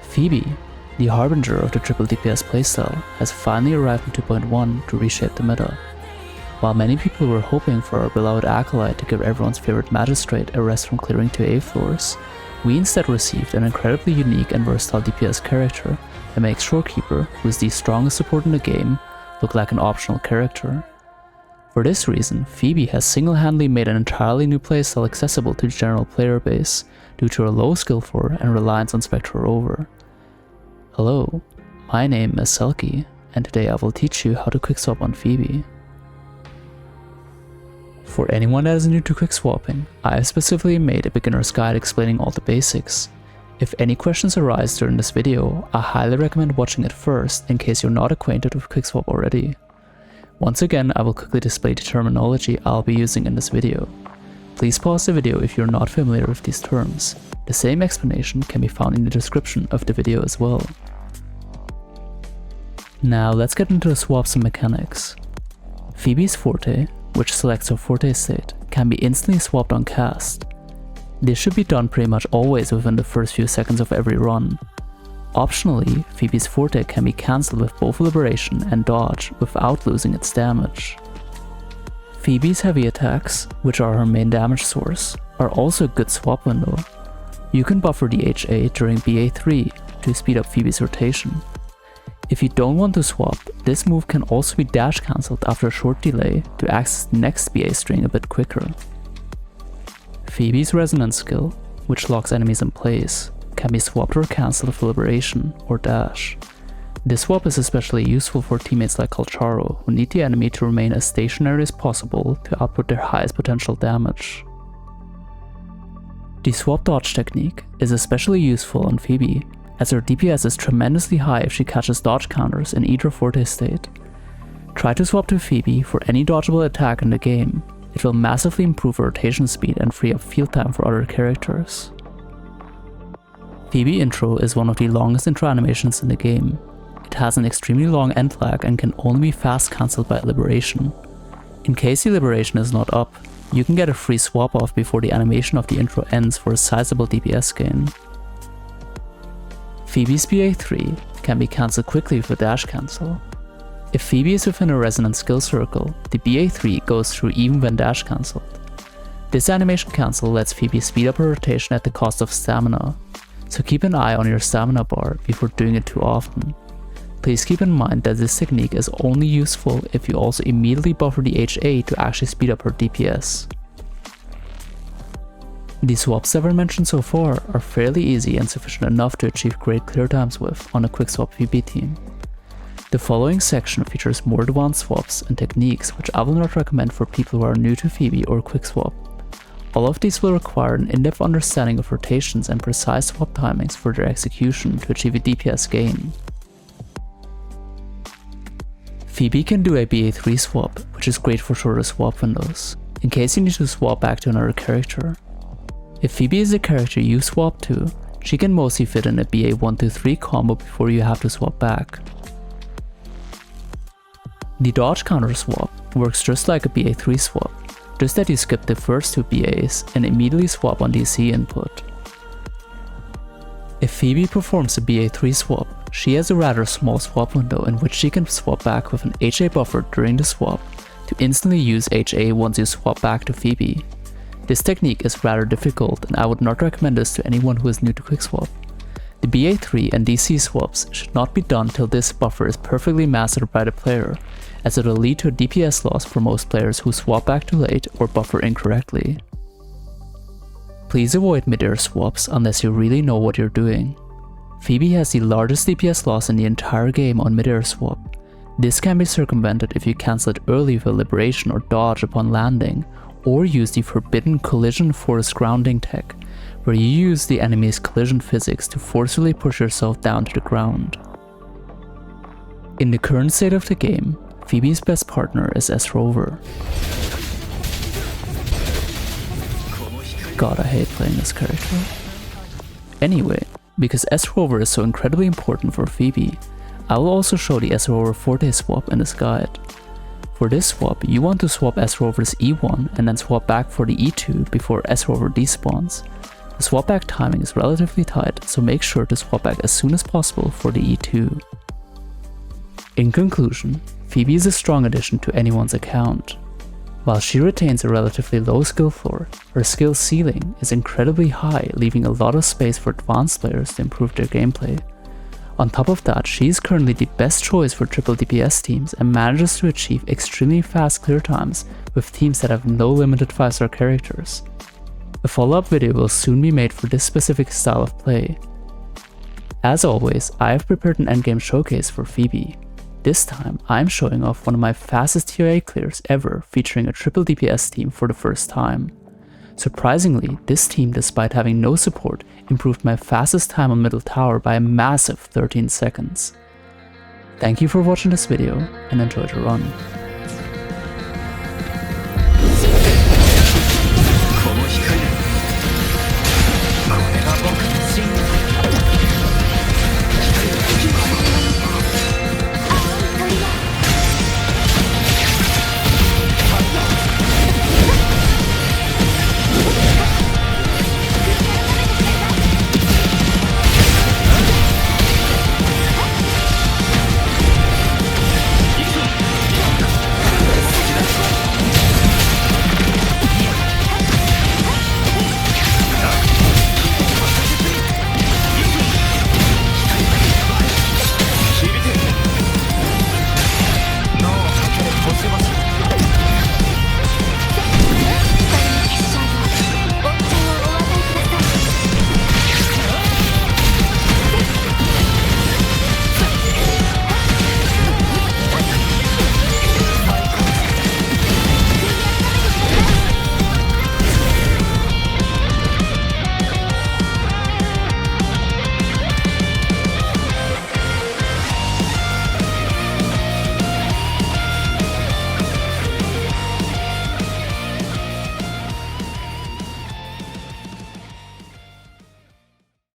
Phoebe, the harbinger of the triple DPS playstyle, has finally arrived in 2.1 to reshape the meta. While many people were hoping for our beloved acolyte to give everyone's favorite magistrate a rest from clearing 2A floors, we instead received an incredibly unique and versatile DPS character that makes Shorekeeper, who is the strongest support in the game, look like an optional character. For this reason, Phoebe has single-handedly made an entirely new playstyle accessible to the general player base due to her low skill for and reliance on SRover. Hello, my name is Selkie, and today I will teach you how to quickswap on Phoebe. For anyone that is new to quickswapping, I have specifically made a beginner's guide explaining all the basics. If any questions arise during this video, I highly recommend watching it first in case you're not acquainted with Quickswap already. Once again, I will quickly display the terminology I'll be using in this video. Please pause the video if you're not familiar with these terms. The same explanation can be found in the description of the video as well. Now let's get into the swaps and mechanics. Phoebe's Forte, which selects her Forte state, can be instantly swapped on cast. This should be done pretty much always within the first few seconds of every run. Optionally, Phoebe's Forte can be cancelled with both Liberation and Dodge without losing its damage. Phoebe's heavy attacks, which are her main damage source, are also a good swap window. You can buffer the HA during BA3 to speed up Phoebe's rotation. If you don't want to swap, this move can also be dash cancelled after a short delay to access the next BA string a bit quicker. Phoebe's Resonance skill, which locks enemies in place, can be swapped or cancelled for Liberation or Dash. This swap is especially useful for teammates like Kalcharo, who need the enemy to remain as stationary as possible to output their highest potential damage. The swap dodge technique is especially useful on Phoebe, as her DPS is tremendously high if she catches dodge counters in either Forte state. Try to swap to Phoebe for any dodgeable attack in the game. It will massively improve her rotation speed and free up field time for other characters. Phoebe intro is one of the longest intro animations in the game. It has an extremely long end lag and can only be fast cancelled by Liberation. In case the Liberation is not up, you can get a free swap off before the animation of the intro ends for a sizable DPS gain. Phoebe's BA3 can be cancelled quickly with a dash cancel. If Phoebe is within a resonant skill circle, the BA3 goes through even when dash cancelled. This animation cancel lets Phoebe speed up her rotation at the cost of stamina, so keep an eye on your stamina bar before doing it too often. Please keep in mind that this technique is only useful if you also immediately buffer the HA to actually speed up her DPS. The swaps ever mentioned so far are fairly easy and sufficient enough to achieve great clear times with on a quickswap Phoebe team. The following section features more advanced swaps and techniques which I will not recommend for people who are new to Phoebe or quickswap. All of these will require an in-depth understanding of rotations and precise swap timings for their execution to achieve a DPS gain. Phoebe can do a BA3 swap, which is great for shorter swap windows, in case you need to swap back to another character. If Phoebe is the character you swap to, she can mostly fit in a BA1-3 combo before you have to swap back. The dodge counter swap works just like a BA3 swap, just that you skip the first two BAs and immediately swap on DC input. If Phoebe performs a BA3 swap, she has a rather small swap window in which she can swap back with an HA buffer during the swap to instantly use HA once you swap back to Phoebe. This technique is rather difficult and I would not recommend this to anyone who is new to quickswap. The BA3 and DC swaps should not be done till this buffer is perfectly mastered by the player, as it will lead to a DPS loss for most players who swap back too late or buffer incorrectly. Please avoid mid-air swaps unless you really know what you're doing. Phoebe has the largest DPS loss in the entire game on mid-air swap. This can be circumvented if you cancel it early with a Liberation or Dodge upon landing, or use the forbidden collision force grounding tech, where you use the enemy's collision physics to forcefully push yourself down to the ground. In the current state of the game, Phoebe's best partner is SRover. God, I hate playing this character. Anyway, because SRover is so incredibly important for Phoebe, I will also show the SRover Forte swap in this guide. For this swap, you want to swap SRover's E1 and then swap back for the E2 before SRover despawns. The swap back timing is relatively tight, so make sure to swap back as soon as possible for the E2. In conclusion, Phoebe is a strong addition to anyone's account. While she retains a relatively low skill floor, her skill ceiling is incredibly high, leaving a lot of space for advanced players to improve their gameplay. On top of that, she is currently the best choice for triple DPS teams and manages to achieve extremely fast clear times with teams that have no limited 5-star characters. A follow-up video will soon be made for this specific style of play. As always, I have prepared an endgame showcase for Phoebe. This time, I am showing off one of my fastest TOA clears ever featuring a triple DPS team for the first time. Surprisingly, this team, despite having no support, improved my fastest time on middle tower by a massive 13 seconds. Thank you for watching this video and enjoy the run.